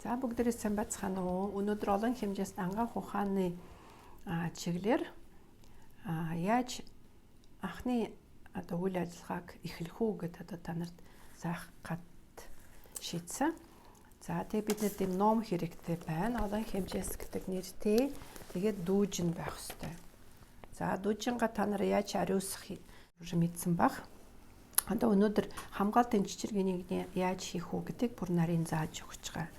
За бүгдээрээ сайн байцгаана уу? Өнөөдөр олон хэмжээст ангаах ухааны чиглэлээр яаж анхны үйл ажиллагааг эхлэх үү гэдэг та нарт заах гад шийдсэн. За тэгээ бид нэг юм ном хэрэгтэй байна. Олон хэмжээс гэдэг нэртэй. Тэгээд дүүжин байх ёстой. За дүүжинга та нар яаж ариусгах мэдсэн баг. Одоо өнөөдөр хамгаалтын чичиргээнийг яаж хийх үү гэдгийг бүр нарийн зааж өгч байгаа.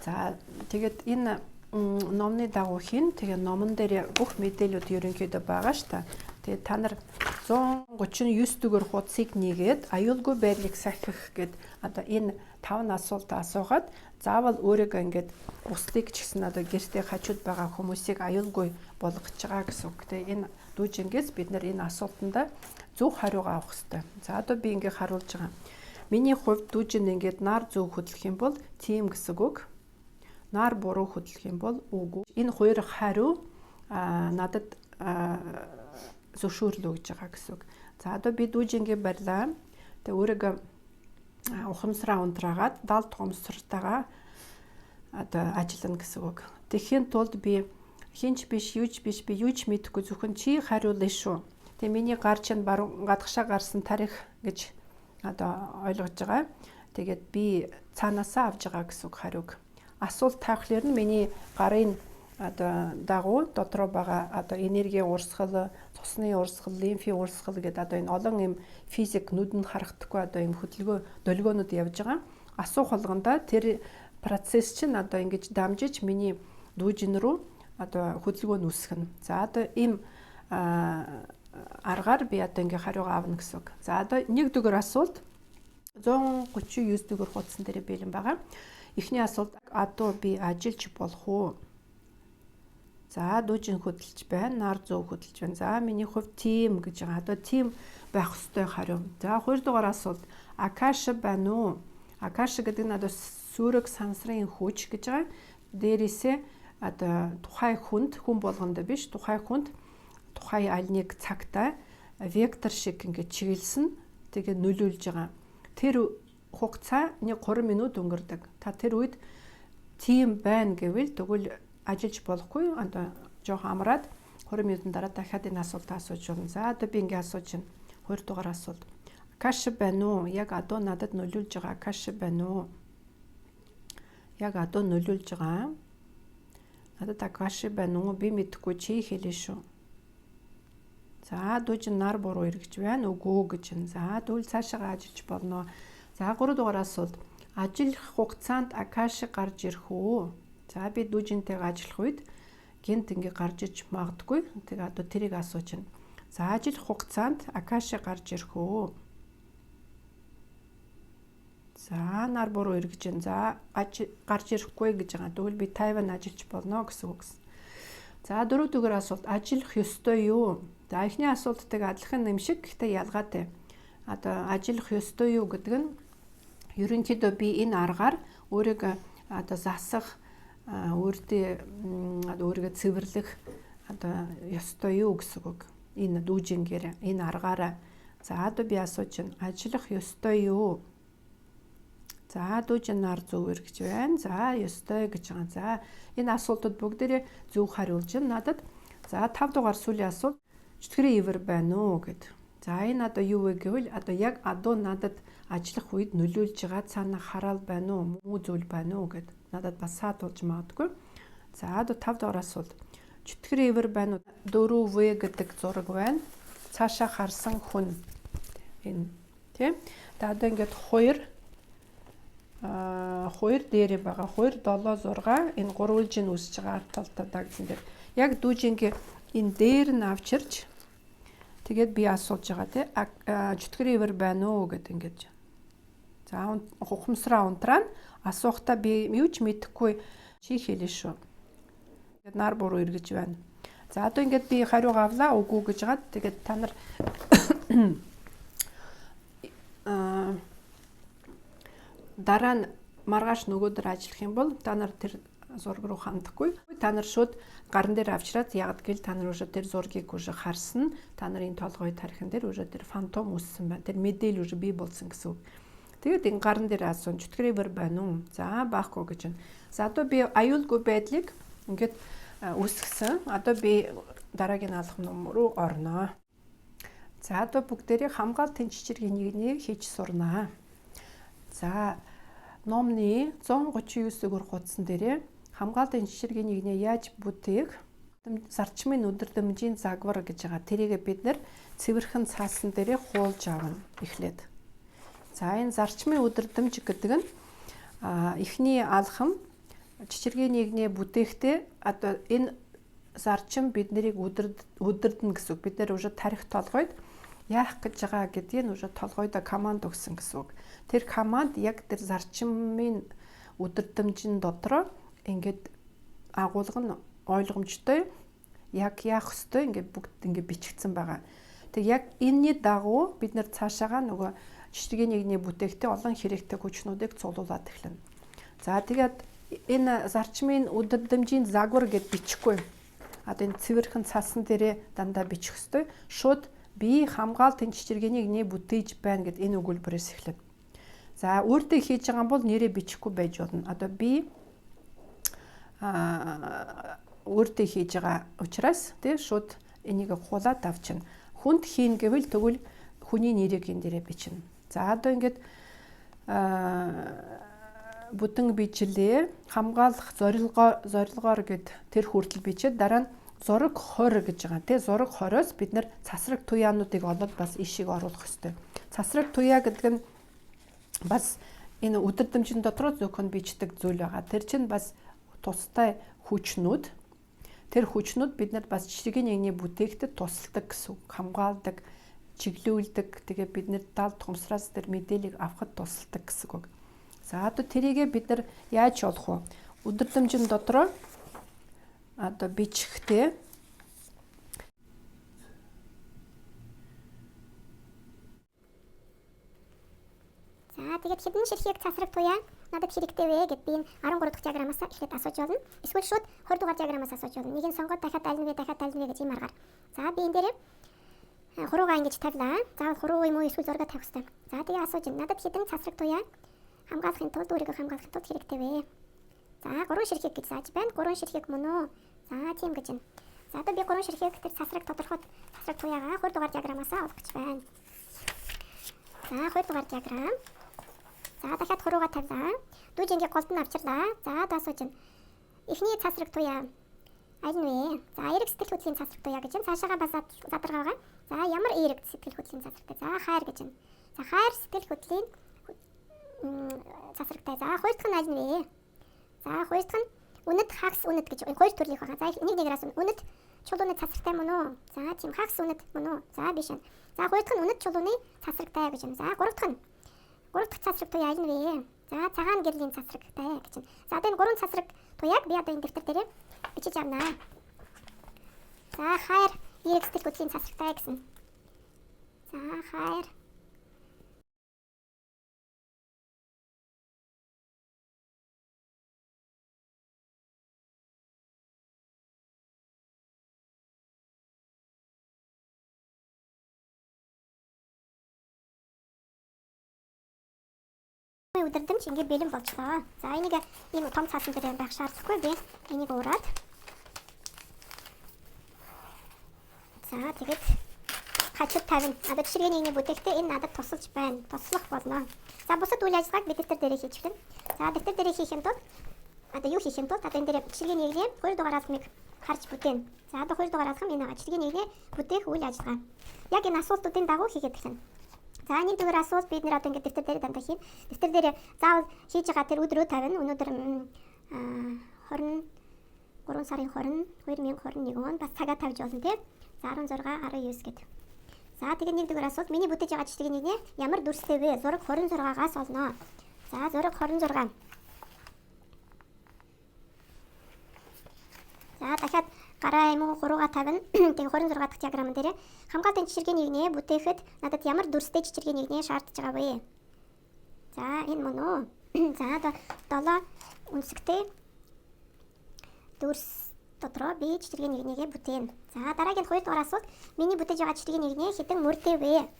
За тэгээд энэ номны дагуу хийн. Тэгээ номон дээр бүх мэдээлүүд ерөнхийдөө байгаа ш та. Тэгээ та нар 139 дугаар хуудсыг нэгээд аюулгүй байдлыг сахих гэд одоо энэ 5 асуулт асуугаад заавал өөрийгөө ингээд бусдыг ч гэсэн одоо гэртээ хажууд байгаа хүмүүсийг аюулгүй болгож байгаа гэсэн үг. Тэгээ энэ дүүжингээс бид нар энэ асуултанд зөв хариугаа авах хэрэгтэй. За одоо би ингээд харуулж байгаа. Миний хувьд дүүжин ингээд нар зөв хөдлөх юм бол тийм гэсэн үг. Нар буруу хөдлөх юм бол үгүй. Энэ хоёр хариу надад зөвшөөрлөө гэж байгаа гэсэн үг. За одоо би дүүжингээ барьлаа. Тэгээ өөрийгөө ухамсараа унтраагаад 70 ухамсартайгаа одоо ажиллана гэсэн үг. Тэхийн тулд би хинч биш, юуч биш, би юуч мэдэхгүй зөвхөн чи хариулна шүү. Тэгээ миний гар чинь баруун гадагшаа гарсан тарих гэж одоо ойлгож байгаа. Тэгээд би цаанаасаа авж байгаа гэсэн үг хариуг. Асуулт тавихлаар нь миний гарын одоо дагуу дотроо байгаа одоо энергийн урсгал, цусны урсгал, лимфийн урсгал гэдэг одоо энэ олон юм физик нүдэнд харагдахгүй одоо юм хөдөлгөөн долгионууд явж байгаа. Асуух болгонда тэр процесс чинь одоо ингэж дамжиж миний дүүжин рүү одоо хөдөлгөөн үүсгэнэ. За одоо ийм аргаар би одоо ингээ хариугаа авна гэсэн үг. За одоо нэг дугаар асуулт 139 дугаар хуудсан дээр бэлэн байгаа. Эхний асуулт одоо би ажиллаж болох уу? За дүүжин хөдөлж байна, нар зөв хөдөлж байна. За миний хувьд тийм гэж байгаа. Одоо тийм байх ёстой хариу. За хоёр дугаар асуулт акаша байна уу? Акаша гэдэг нь одоо сүрэг сансрын хүч гэж байгаа. Дээрээсээ одоо тухай хүн болгонд биш, тухай хүнд тухай аль нэг цагтаа вектор шиг ингээд чиглэлсэн тэгээ нөлөөлж байгаа. Тэр хугацаа нэг 3 минут өнгөрдөг. Та тэр үед тийм байна гэвэл тэгвэл ажиллаж болохгүй. Одоо жоохон амраад 20 минутын дараа дахиад энэ асуултаа асууж болно. За одоо би ингээ асууж байна. 2 дугаар асуулт. Акаш байна уу? Яг одоо надад нөлөөлж байгаа акаш байна уу? Яг одоо нөлөөлж байгаа. Надад акаш байна уу? Би мэдэхгүй чи хэлээ шүү. За дүүжин нар буруу эргэж байна. Үгүй гэж байна. За тэгвэл цаашаа ажиллаж болно. За 3 дугаар асуулт. Ажиллах хугацаанд акаш гарч ирэх үү? За би дүүжинтэйгээ ажиллах үед гинт ингээ гарч иж магадгүй. Тэгээ одоо тэрийг асууж байна. За ажиллах хугацаанд акаш гарч ирэх үү? За нар буруу эргэж байна. За гарч ирэхгүй гэж байгаа. Тэгвэл би тайван ажиллаж болно гэсэн үг. За 4 дугаар асуулт. Ажиллах ёстой юу? За эхний асуулттайгаа адилхан юм шиг гэхдээ ялгаатай. Одоо ажиллах ёстой юу гэдэг нь ерөнхийдөө би энэ аргаар өөрийгөө одоо засах, өөрийгөө цэвэрлэх одоо ёстой юу гэсэн үг. Энэ дүүжингээр энэ аргаараа. За одоо би асууж байна. Ажиллах ёстой юу? За дүүжин нар зөв эргэж байна. За ёстой гэж байгаа. За энэ асуултууд бүгдээрээ зөв хариулж байна надад. За 5 дугаар сүүлийн асуулт. Чөтгөрийн ивэр байна уу гэд. За энэ одоо юу вэ гэвэл одоо яг одоо надад ажиллах үед нөлөөлж байгаа цаана хараал байна уу? Муу зүйл байна уу гэд надад бас саадуулж магадгүй. За одоо 5 дугаар асуулт. Чөтгөрийн ивэр байна уу? 4V гэдэг зураг байна. Цаашаа харсан хүн. Энэ тийм. За одоо ингээд хоёр дээрээ байгаа. 2 7 6 энэ гурвалжин үсэж байгаа арт талтай дагсан дээр. Яг дүүжингээ энэ дээр нь авчирч тэгээд би асууж байгаа тий. Чөтгөрийн ивэр байна уу гэд ингэж. За ухамсараа унтраа асуухтаа би юу ч мэдэхгүй чи хэлээ шүү. Тэгээд нар буруу эргэж байна. За одоо ингээд би хариугаа авлаа үгүй гэж гад. Тэгээд та нар дараа нь маргааш нөгөөдөр ажиллах юм бол та нар тэр зураг руу хандахгүй. Та нар шууд гарн дээр авчираад ягд гэл та нар уже тэр зургийг уже харсан. Та нарын толгой тархин дээр уже тэр фантом үссэн байна. Тэр мэдээлэл уже бий болсон гэсэн үг. Тэгээд энэ гарн дээр асуун чөтгөрөөр байна уу? За байхгүй гэж байна. За одоо би аюулгүй байдлыг ингээд үүсгэсэн. Одоо би дараагийн алхам руу орноо. За одоо бүгдээрээ хамгаалт тэнцвэрийн нэгнийг хийж сурнаа. За номны 139 дугаар хуудсан дээрээ хамгаалт тэнцвэрийн нэгнээ яаж бүтээх зарчмын өдөрдмжийн загвар гэж байгаа. Тэрийг бид нэр цэвэрхэн цаасан дээрээ хуулж авна эхлээд. За энэ зарчмын өдөрдмж гэдэг нь эхний алхам чичиргийн нэгнээ бүтээхдээ одоо энэ зарчим бид нарыг өдөрдөн гэсэн үг. Бид нэр уже тарих толгойд яах гэж байгаа гэдгийг уже толгойдоо команд өгсөн гэсэн үг. Тэр команд яг тэр зарчмын өдөрдмжийн дотор ингээд агуулга нь ойлгомжтой яг яах ёстой ингээд бүгд ингээд бичигдсэн байгаа. Тэг яг энэний дагуу бид нэр цаашаага нөгөө чичиргийн нэгний бүтээхдээ олон хэрэгтэй хүчнүүдийг цуглуулад эхэлнэ. За тэгээд энэ зарчмын өдөрдмжийн загвар гэд бичихгүй. Одоо энэ цэвэрхэн цаасан дээрээ дандаа бичих ёстой. Шууд би хамгаалт тэнцвэрийн нэгний бүтээж байна гэд энэ өгүүлбэрээс эхэлнэ. За өөртөө хийж байгаа бол нэрээ бичихгүй байж болно. Одоо би өөртөө хийж байгаа учраас тий шууд энийг хулаад авчна. Хүнд хийн гэвэл тэгвэл хүний нэрийг энэ дээрээ бичнэ. За одоо ингээд бүтэн бичлээ хамгаалах зорилгоор гэд тэр хүртэл бичээд дараа нь зураг 20 гэж байгаа. Тэ зураг 20-оос бид нэр цасраг туяануудыг олоод бас ишиг оруулах ёстой. Цасраг туяа гэдэг нь бас энэ өдөрдмжийн дотор зөвхөн бичдэг зүйл байгаа. Тэр чинь бас тустай хүчнүүд. Тэр хүчнүүд биднэрт бас чичиргийн нэгний бүтээхдэд тусалдаг гэсэн үг. Хамгаалдаг, чиглүүлдэг. Тэгээ биднэрт дал тухамсраас тэр мэдээллийг авахд тусалдаг гэсэн үг. За одоо тэрийгээ бид нар яаж олох вэ? Өдөрдмжийн дотор одоо бичихтэй за тэгээд хэдэн ширхэг цасраг туяа надад хэрэгтэй вэ гэд би энэ 13 дахь диаграмаас эхлээд асууж болно. Эсвэл шууд 20 дугаар диаграмаас асууж болно. Нэг нь сонгоод дахиад аль нь вэ гэж ийм аргаар. За би энэ дээр хуруугаа ингэж тавилаа. За хуруу юм уу эсвэл зураг тавих хэрэгтэй. За тэгээ асууж байна. Надад хэдэн цасраг туяа хамгаалахын тулд өөрийгөө хамгаалахын тулд хэрэгтэй вэ? За 3 ширхэг гэж зааж байна. 3 ширхэг мөн үү? За тийм гэж байна. За одоо би 3 ширхэг тэр цасраг тодорхой цасраг туяагаа 20 дугаар диаграмаас олох гэж байна. За 20 дугаар диаграм. За дахиад хуруугаа тавилаа. Дүүж ингээ голд нь авчирлаа. За одоо асууж байна. Эхний цасраг туяа аль нь вэ? За эрэг сэтгэл хөдлөлийн цасраг туяа гэж байна. Цаашаага бас задаргаагаа. За ямар эрэг сэтгэл хөдлөлийн цасрагтай? За хайр гэж байна. За хайр сэтгэл хөдлөлийн цасрагтай. За хоёр дахь нь аль нь вэ? За хоёр дахь нь үнэт хагас үнэт гэж хоёр төрлийн байгаа. За нэг нэгээрээс үнэт чулууны цасрагтай мөн үү? За тийм хагас үнэт мөн үү? За биш байна. За хоёр дахь нь үнэт чулууны цасрагтай гэж байна. За гурав дахь цасраг туяа аль нь вэ? За цагаан гэрлийн цасрагтай гэж байна. За одоо энэ гурван цасраг туяаг би одоо энэ дэвтэр дээр бичиж авнаа. За хайр эрэг сэтгэл хөдлөлийн цасрагтай гэсэн. За хайр өдөрдмж ингээ бэлэн болчлоо. За энийг ийм том цаасан дээр байх шаардлагагүй би энийг уураад. За тэгээд хажууд тавина. Одоо чичиргийн нэгний бүтээхдээ энэ надад тусалж байна. Туслах болно. За бусад үйл ажиллагааг би дэвтэр дээр хийж эхлэнэ. За дэвтэр дээр хийхин тулд одоо юу хийх юм бол одоо энэ дээр чичиргийн нэгний 2 дугаар алхмыг харж бүтээн. За одоо 2 дугаар алхам энэ байгаа. Чичиргийн нэгний бүтээх үйл ажиллагаа. Яг энэ асуултуудын дагуу хийгээд эхэлнэ. За энэ дөрөөр асуулт бид нэр одоо ингээд дэвтэр дээр дандаа хийн. Дэвтэр дээр заавал хийж байгаа тэр өдрөө тавина. Өнөөдөр 23 сарын 20 2021 он бас цагаа тавьж болно тийм. За 16 19 гэдэг. За тэгээд нэг дөрөөр асуулт миний бүтээж байгаа чичиргийн нэгний ямар дүрстэй вэ? Зураг 26-аас олноо. За зураг 26. За дахиад гараа юм уу хурууга тавина. Тэгээ 26 дахь диаграм дээр хамгаалтын чичиргийн нэгнээ бүтээхэд надад ямар дүрстэй чичиргийн нэгнээ шаардж байгаа вэ? За энэ мөн үү? За одоо 7 үнсэгтэй дүрс дотроо би чичиргийн нэгнийгээ бүтээн. За дараагийн 2 дугаар асуулт миний бүтээж байгаа чичиргийн нэгнээ хэдэн мөртэй вэ?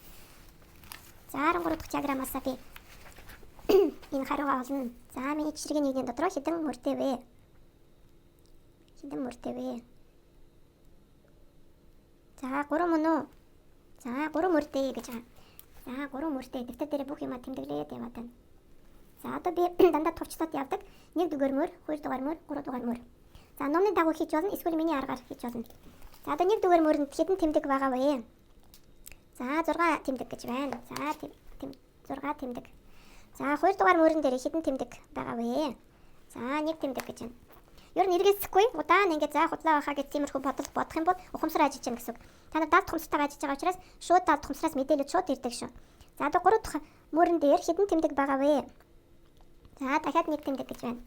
За 13 дахь диаграмаас би энэ хариугаа олно. За миний жишрийн нэгний дотор хэдэн мөртэй вэ? Хэдэн мөртэй вэ? За 3 мөн үү? За 3 мөртэй гэж байгаа. За 3 мөртэй дэвтэр дээр бүх юма тэмдэглээд яваад байна. За одоо би дандаа товчлоод явдаг. 1 дугаар мөр, 2 дугаар мөр, 3 дугаар мөр. За номны дагуу хийж болно. Эсвэл миний аргаар хийж болно. За одоо 1 дугаар мөрөнд хэдэн тэмдэг байгаа вэ? За 6 тэмдэг гэж байна. За 6 тэмдэг. За 2 дугаар мөрөн дээр хэдэн тэмдэг байгаа вэ? За 1 тэмдэг гэж байна. Ер нь эргээсэхгүй удаан ингээд за худлаа байхаа гэж тиймэрхүү бодох юм бол ухамсараа ажиллаж байна гэсэн үг. Та нар далд ухамсартайгаа ажиллаж байгаа учраас шууд далд ухамсараас мэдээлэл шууд ирдэг шүү. За одоо 3 дахь мөрөн дээр хэдэн тэмдэг байгаа вэ? За дахиад 1 тэмдэг гэж байна.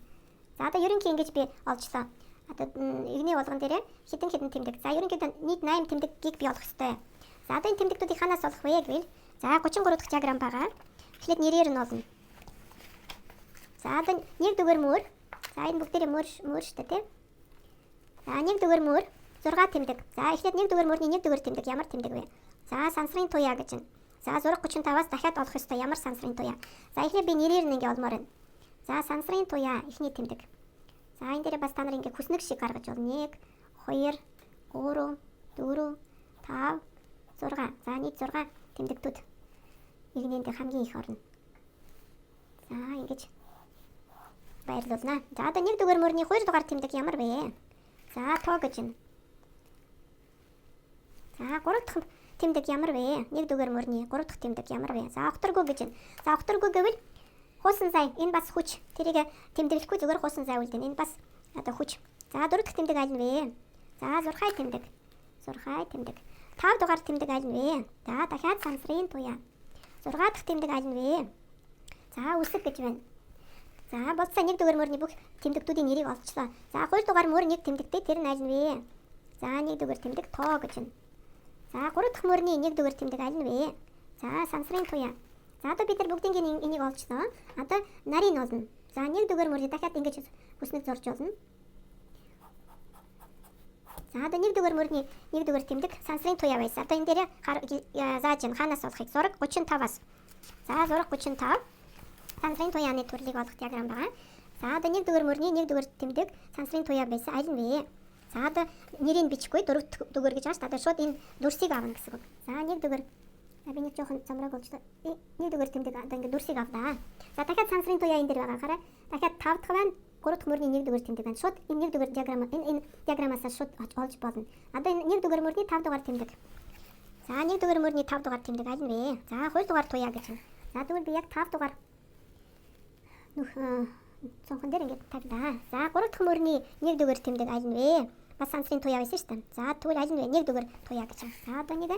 За одоо ерөнхий ингэж би олжлоо. Одоо игний болгон дээр хэдэн тэмдэг. За ерөнхийдөө нийт 8 тэмдэггийг би олох ёстой. За одоо энэ тэмдэгтүүдийг ханаас олох вэ гэвэл за 33 дахь диаграм байгаа. Эхлээд нэрээр нь олно. За одоо 1 дугаар мөр. За энэ бүгдээрээ мөр шүү дээ, тийм. За 1 дугаар мөр 6 тэмдэг. За эхлээд 1 дугаар мөрний 1 дугаар тэмдэг ямар тэмдэг вэ? За сансрын туяа гэж байна. За зураг 35-аас дахиад олох ёстой ямар сансрын туяа. За эхлээд би нэрээр нь ингээ олмоор байна. За сансрын туяа эхний тэмдэг. За энэ дээр бас та нар ингээ хүснэг шиг гаргаж болно. 1 2 3 4 5 6. За нийт 6 тэмдэгтүүд игнэнд хамгийн их орно. За ингэж баярлуулна. За одоо 1 дугаар мөрний 2 дугаар тэмдэг ямар вэ? За тоо гэж байна. За 3 дахь тэмдэг ямар вэ? 1 дугаар мөрний 3 дахь тэмдэг ямар вэ? За окторгүй гэж байна. За окторгүй гэвэл хуусан сая энэ бас хүч. Тэрийг тэмдэглэхгүй зүгээр хуусан сая үлдэн. Энэ бас одоо хүч. За 4 дахь тэмдэг аль нь вэ? За зурхай тэмдэг. Зурхай тэмдэг. 5 дугаар тэмдэг аль нь вэ? За дахиад сансрын туяа. 6 дахь тэмдэг аль нь вэ? За үсэг гэж байна. За болцоо 1 дугаар мөрний бүх тэмдэгтүүдийн нэрийг олчлоо. За 2 дугаар мөр 1 тэмдэгтэй тэр нь аль нь вэ? За 1 дугаар тэмдэг тоо гэж байна. За 3 дахь мөрний 1 дугаар тэмдэг аль нь вэ? За сансрын туяа. За одоо бид нар бүгдийн энийг олчлоо. Одоо нарийн олно. За 1 дугаар мөрний дахиад ингэж хүснэг зурж болно. За одоо 1 дугаар мөрний 1 дугаар тэмдэг сансрын туяа байсан. Одоо энэ дээр зааж байна ханаас олохыг. Зураг 35-аас. За зураг 35. Сансрын туяаны төрлийг олох диаграм байгаа. За одоо 1 дугаар мөрний 1 дугаар тэмдэг сансрын туяа байсан аль нь вэ? За одоо нэрийг бичихгүй 4 дугаар гэж байна шүү дээ. Одоо шууд энэ дүрсийг авна гэсэн үг. За 1 дугаар би нэг жоохон замраг болчлоо. 1 дугаар тэмдэг одоо ингэ дүрсийг авлаа. За дахиад сансрын туяа энэ дээр байгаа хараа. Дахиад 5 дахь байна. 3 дахь мөрний 1 дугаар тэмдэг байна. Шууд энэ 1 дугаар диаграм энэ диаграмаас шууд олж болно. Одоо энэ 1 дугаар мөрний 5 дугаар тэмдэг. За 1 дугаар мөрний 5 дугаар тэмдэг аль нь вэ? За 2 дугаар туяа гэж байна. За тэгвэл би яг 5 дугаар цонхон дээр ингэ тавилаа. За 3 дахь мөрний 1 дугаар тэмдэг аль нь вэ? Бас сансрын туяа байсан шүү дээ. За тэгвэл аль нь вэ? 1 дугаар туяа гэж байна. За одоо нэг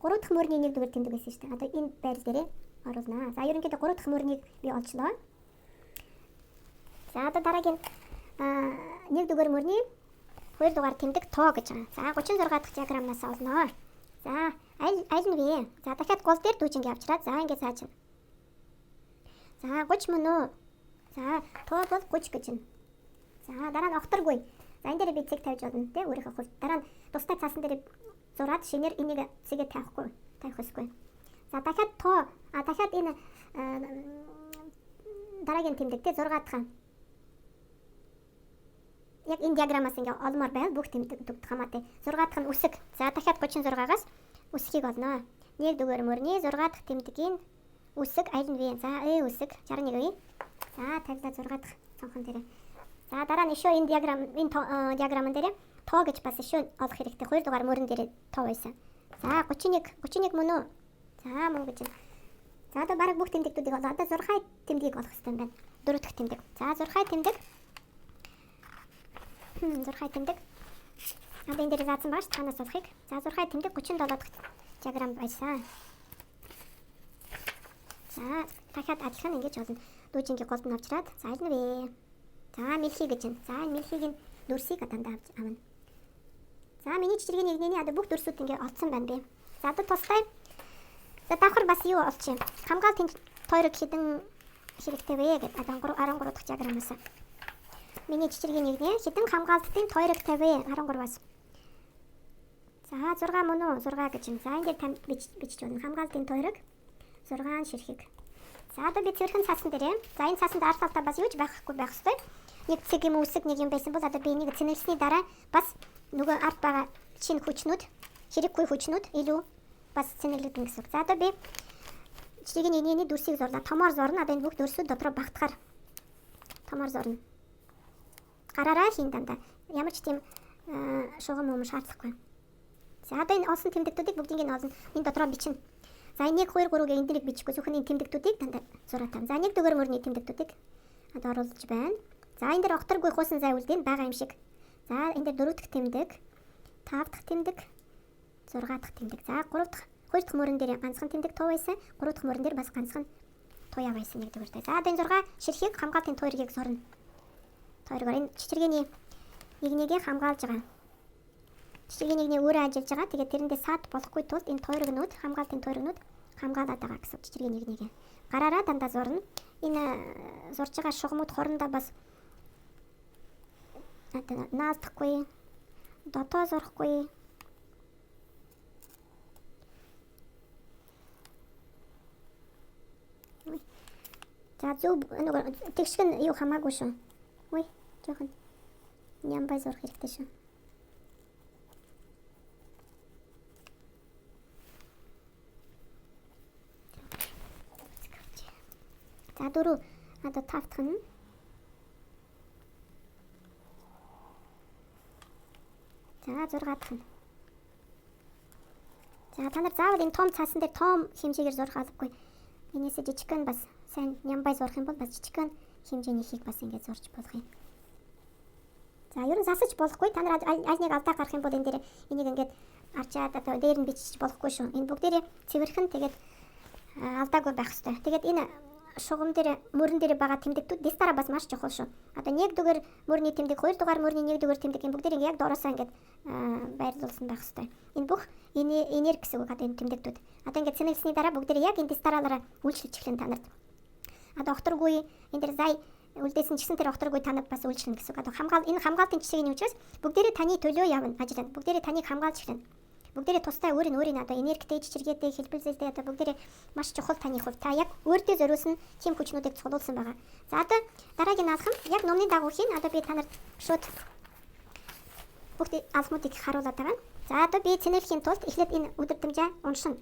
3 дахь мөрний 1 дугаар тэмдэг байсан шүү дээ. Одоо энэ байр дээрээ оруулнаа. За ерөнхийдөө 3 дахь мөрнийг би олчлоо. За одоо дараагийн 1 дугаар мөрний 2 дугаар тэмдэг тоо гэж байгаа. За 36 дахь диаграмнаас олноо. За аль нь вэ? За дахиад гол дээр дүүжинг явуулаад за ингэ зааж байна. За 30 мөн үү? За тоо бол 30 гэж байна. За дараа нь окторгүй. За энэ дээр би цэг тавьж болно те өөрийнхөө хувьд. Дараа нь тустай цаасан дээр зураад шинээр энийг цэгээ тавих ёсгүй. За дахиад тоо дахиад энэ дараагийн тэмдэг те 6 дахь. Яг энэ диаграмаас ингээ олмоор байл бүх тэмдэг хамаатай. 6 дахь нь үсэг. За дахиад 36-аас үсгийг олноо. 1 дугаар мөрний 6 дахь тэмдгийн үсэг аль нь вэ? За үсэг 61 вэ? За тавилаа 6 дахь цонхон дээр. За дараа нь ишөө энэ диаграмн дээр тоо гэж бас ишөө олох хэрэгтэй. 2 дугаар мөрөн дээр тоо байсан. За 31 мөн үү? За мөн гэж байна. За одоо бараг бүх тэмдэгтүүдийг олоо. Одоо зурхай тэмдгийг олох хэрэгтэй юм байна. 4 дахь тэмдэг. За зурхай тэмдэг. Зурхай тэмдэг. Одоо энэ дээр заасан байгаа шүү танаас олохыг. За зурхай тэмдэг 37 дахь диаграм байсан. За дахиад адилхан ингэж болно. Дүүжингийн голд нь авчираад за аль нь вэ? За мэлхий гэж байна. За энэ мэлхийгийн дүрсийг дандаа авч авна. За миний жижигний нэгний одоо бүх дүрсүүд ингэ олцсон байна би. За одоо тустай. За давхар бас юу олчих юм? Хамгаалтын тойрог хэдэн хэрэгтэй вэ гэдэг одоо 13 дахь диаграмаас. Миний жижигний нэгний хэдэн хамгаалтын тойрог тавь 13-аас. За 6 мөн үү? 6 гэж байна. За ингэ бичиж байна. Хамгаалтын тойрог 6 ширхэг. За одоо би цэвэрхэн цаасан дээрээ. За энэ цаасанд ард талдаа бас юу ч байхгүй байх ёстой. Нэг цэг юм үсэг нэг юм байсан бол одоо би энийг цэнэглэсний дараа бас нөгөө ард байгаа шинэ хүчнүүд, хэрэггүй хүчнүүд илүү бас цэнэглэгдэн гэсэн үг. За одоо би жижигэн нэгний дүрсийг зурлаа. Томоор зурна. Одоо энэ бүх дүрсүүд дотроо багтахаар томоор зурна. Гараараа хийн дандаа. Ямар ч тийм шугам юм шаардлахгүй. За одоо энэ олсон тэмдэгтүүдийг бүгдийг нь олно. Энэ дотроо бичнэ. За 1 2 3-гийн эндэрийг бичихгүй зөвхөн энэ тэмдэгтүүдийг дандаа зураатай. За 1 дугаар мөрний тэмдэгтүүдийг одоо оруулж байна. За энэ дээр огторгүй хуусан зай үлдээн байгаа юм шиг. За энэ дээр 4 дахь тэмдэг, 5 дахь тэмдэг, 6 дахь тэмдэг. За 3 дахь 2 дахь мөрөн дээр ганцхан тэмдэг туу байсан. 3 дахь мөрөн дээр бас ганцхан туяа байсан нэг дугаартай. За одоо энэ 6 ширхэг хамгаалтын туйргийг зурна. Туйргаар энэ чичиргээний нэгнийг хамгаалж байгаа. Чичиргийн нэгний өөрөө ажиллаж байгаа. Тэгээд тэрэндээ саад болохгүй тулд энэ туйргнууд хамгаалтын туйргнууд хамгаалаад байгаа гэсэн чичиргийн нэгнийг. Гараараа дандаа зурна. Энэ зурж байгаа шугамуд хорондоо бас наалдахгүй, дотоо зурхгүй. За зөв нөгөө тэгшг нь юу хамаагүй шүү. Ой, жоохон нямбай зурх хэрэгтэй шүү. За 4 одоо 5 дахь нь. За 6 дахь нь. За та нар заавал энэ том цаасан дээр том хэмжээгээр зурх албагүй. Энээсээ жижигхэн бас сайн нямбай зурх юм бол бас жижигхэн хэмжээний хийх бас ингэж зурж болох юм. За ер нь засаж болохгүй. Та нар аль нэг алдаа гарах юм бол энэ дээр энийг ингэж арчаад одоо дээр нь бичиж болохгүй шүү. Энэ бүгдээрээ цэвэрхэн тэгээд алдаагүй байх хэрэгтэй. Тэгээд энэ шугам дээр мөрөн дээр байгаа тэмдэгтүүд дистараа бас маш чухал шүү. Одоо 1 дугаар мөрний тэмдэг, 2 дугаар мөрний 1 дугаар тэмдэг энэ бүгдийг яг дороосоо ингэж байрлуулсан байх хэрэгтэй. Энэ бүх энерги гэсэн үг одоо энэ тэмдэгтүүд. Одоо ингэж цэнэглэсний дараа бүгдийг яг энэ дистараараа үйлчлэж эхлэн та нарт. Одоо огторгүй энэ дээр зай үлдээсэн ч гэсэн тэр огторгүй танад бас үйлчлэнэ гэсэн үг. Одоо энэ хамгаалтын жишээний учраас бүгдээрээ таны төлөө явна ажиллана. Бүгдээрээ таныг хамгаалж эхлэнэ. Бүгдээрээ тустай өөрийн одоо энергитэй, чичиргээтэй, хэлбэлзэлтэй одоо бүгдээрээ маш чухал таны хувь. Та яг өөртөө зориулсан тийм хүчнүүдийг цуглуулсан байгаа. За одоо дараагийн алхам яг номны дагуу хийн. Одоо би та нарт шууд бүгд алхмуудыг харуулад байгаа. За одоо би цэнэглэхийн тулд эхлээд энэ өдөртөмжөө уншина.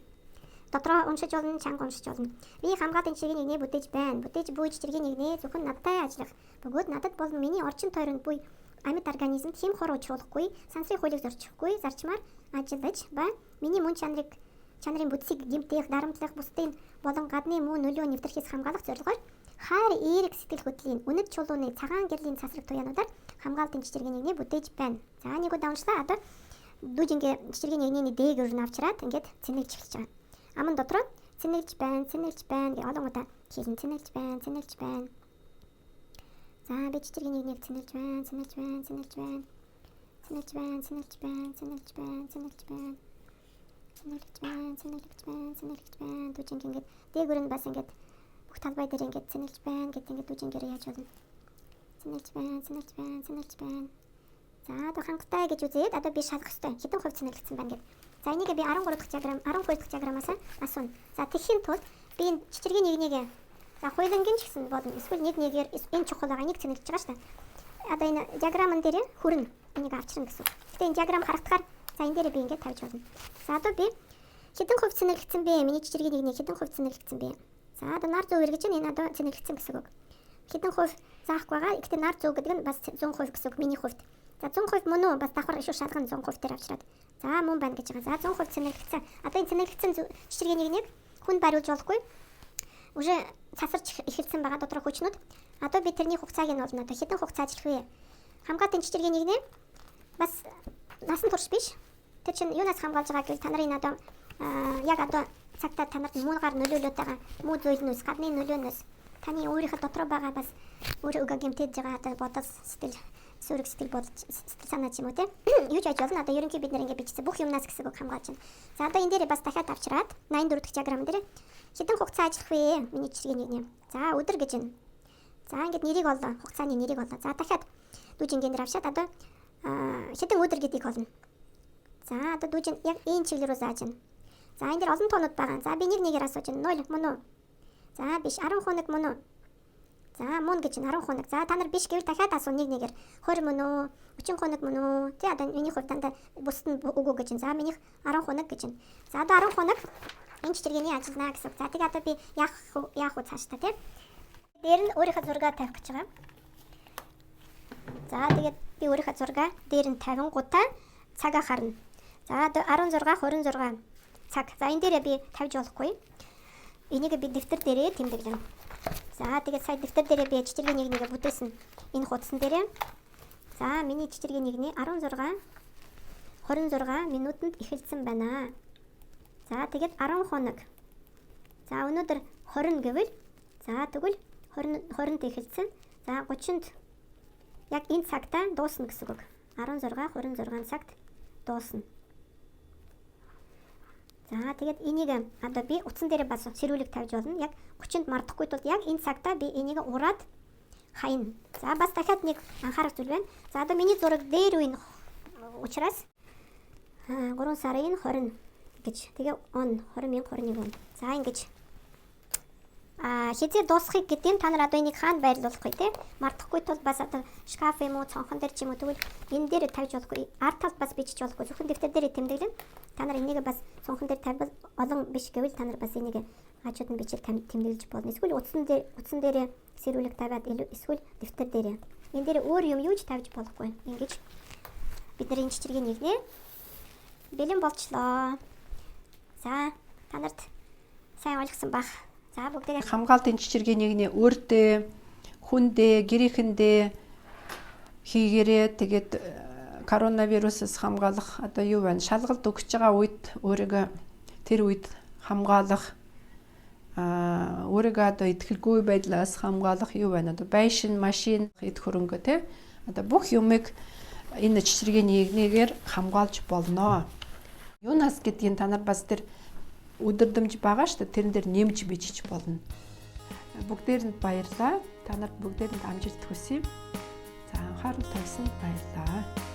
Дотроо уншиж болно, чанга уншиж болно. Би хамгаалтын чиргийн нэгнээ бүтээж байна. Бүтээж буй чиргийн нэгнээ зөвхөн надтай ажиллах. Бөгөөд надад болон миний орчин тойронд буй амьд организмд хэм хор учруулахгүй, сансрын хуулийг зорчихгүй, зарчмаар ажиллаж ба миний мөн чанарын бүтцийг гэмтэх, дарамтлах, бусдын болон гадны мөн нөлөө нэвтрхээс хамгаалах зорилгоор хайр эерэг сэтгэл хөдлөлийн үнэт чулууны цагаан гэрлийн цасраг туяануудаар хамгаалтын чичиргийн нэгнээ бүтээж байна. За нэг удаа уншлаа. Одоо дүүжингээ чичиргийн нэгний дээгүүр нь авчираад ингээд цэнэглэж эхэлж байгаа. Аман дотроо цэнэглэж байна гэж олон удаа хэлэн цэнэглэж байна. За би чичиргийн нэгнийг цэнэглэж байна. Дүүжинг ингээд дээгүүр нь бас ингээд бүх талбай дээр ингээд цэнэглэж байна гэдэг ингээд дүүжингээрээ яаж болно. Цэнэглэж байна. За одоо хангалттай гэж үзээд одоо би шалгах ёстой. Хэдэн хувь цэнэглэгдсэн байна гэдэг. За энийг би 13 дахь диаграм, 12 дахь диаграмаас асууна. За тэгхийн тулд би энэ чичиргийн нэгнийг за хуйлангийн ч гэсэн болно. Эсвэл нэгээр энэ чухал байгаа нэг цэнэглэж байгаа шүү дээ. Одоо энэ диаграмн дээр хүрнэ. Энийг авчрна гэсэн. Гэтэ энэ диаграм харагдахаар за энэ дээр би ингээд тавьж болно. За одоо би хэдэн хувь цэнэглэгдсэн бэ? Миний чичиргийн нэгний хэдэн хувь цэнэглэгдсэн бэ? За одоо нар зөв эргэж энэ одоо цэнэглэгдсэн гэсэн үг. Хэдэн хувь заахгүй байгаа. Гэтэ нар зөв гэдэг нь бас 100% гэсэн үг миний хувьд. За 100% мөн үү? Бас давхар ишүү шалган 100% дээр авчираад. За мөн байна гэж байгаа. За 100% цэнэглэгдсэн. Одоо энэ цэнэглэгдсэн чичиргийн нэгнийг хүнд бариулж болохгүй. Уже цасарч эхэлсэн байгаа дотроо хүчнүүд. Одоо би тэрний хугацааг нь олно. Одоо хэдэн хугацаа ажиллах вэ? Хамгаалтын чичиргийн нэгнээ бас насан турш биш. Тэр чинь юунаас хамгаалж байгаа гэвэл та нарын одоо яг одоо цагтаа танарт муугаар нөлөөлөд байгаа муу зүйлнээс гадны нөлөөнөөс таны өөрийнхөө дотроо байгаа бас өөрөө гэмтэж байгаа одоо бодол сэтгэл сөрөг сэтгэл бодол сэтгэл санаа ч юм уу те юу ч ажил болно. Одоо ерөнхий бид нэр ингэ бичсэн бүх юмнаас гэсэн үг хамгаалж байна. За одоо энэ дээр бас дахиад авчираад 84 дахь диаграм дээр хэдэн хугацаа ажиллах вэ? Миний чичиргийн нэгний. За өдөр гэж байна. За ингээд нэрийг оллоо. Хугацааны нэрийг оллоо. За дахиад дүүжингийн дээр авчаад одоо хэдэн өдөр гэдгийг олно. За одоо дүүжин яг энэ чиглэл рүү зааж байна. За энэ дээр олон тоонууд байгаа. За би нэгээр асууж байна. 0 мөн үү? За биш 10 хоног мөн үү? За мөн гэж 10 хоног. За та нар биш гэвэл дахиад асуу нэг нэгээр 20 мөн үү? 30 хоног мөн үү? Тэ одоо миний хувьд дандаа бусд нь үгүй гэж байна. За минийх 10 хоног гэж байна. За одоо 10 хоног энэ чичиргээний ажиллана гэсэн. За тэгээ одоо би яах вэ цааш та тий? Дээр нь өөрийнхөө зураг тавих гэж байгаа. За тэгээд би өөрийнхөө зураг дээр нь 50 гутаа цагаа харна. За 16 26 цаг. За энэ дээрээ би тавьж болохгүй. Энийг би дэвтэр дээрээ тэмдэглэнэ. За тэгээд сая дэвтэр дээрээ би чичиргээний нэгэ бүтээсэн. Энэ хуудсан дээрээ. За миний чичиргээний нэгний 16 26 минутанд эхэлсэн байна. За тэгээд 10 хоног. За өнөөдөр 20 гэвэл за тэгвэл 20-нд эхэлсэн. За 30-нд яг энэ цагтаа дуусна гэсэн үг. 16 26 цагт дуусна. За тэгээд энийг одоо би утсан дээр бас сэрүүлэг тавьж болно. Яг 30-нд мардахгүй тул яг энэ цагтаа би энийг ураад хаяна. За бас дахиад нэг анхаарах зүйл байна. За одоо миний зураг дээр үн учраас 3 сарын 20 гэж тэгээ он 2021 он. За ингэж хизээ дуусхийг гэдэм та нар одоо энийг хаана байрлуулах вэ те? Мардахгүй тул бас одоо шкаф юм уу, цонхон дээр ч юм уу тэгвэл энэ дээр тавьж болохгүй. Арт талд бас бичиж болохгүй. Зөвхөн дэвтэр дээр тэмдэглэн. Та нар энийг бас цонхон дээр тавьбал олон биш гэвэл та нар бас энийг хажууд нь бичиж тэмдэглэж болно. Эсвэл утсан дээр сэрүүлэг тавиад эсвэл дэвтэр дээр. Энэ дээр өөр юм юу ч тавьж болохгүй. Ингэж бидний чичиргээ нэгнээ бэлэн болчлоо. За та нарт сайн ойлгосон бах. За бүгдээ хамгаалтын чичиргээнийг өөртөө хүндээ гэрээхэндээ хийгээрээ тэгээд коронавирусээс хамгаалах одоо юу байна? Шалгалт өгч байгаа үед өөрийгөө тэр үед хамгаалах өөрийгөө одоо ихтгэлгүй байдлаас хамгаалах юу байна? Одоо байшин, машин, эд хөрөнгө те одоо бүх юмыг энэ чичиргээний нэгнээр хамгаалж болно. Юунаас гэдгийг та нар бас тэр өдөрдөмж байгаа шүү дээ. Тэрэн дээр нэмж бичиж болно. Бүгдээрэнд баярлалаа. Та нарт бүгдээрэнд амжилт хүсье. За анхаарал тавьсанд баярлалаа.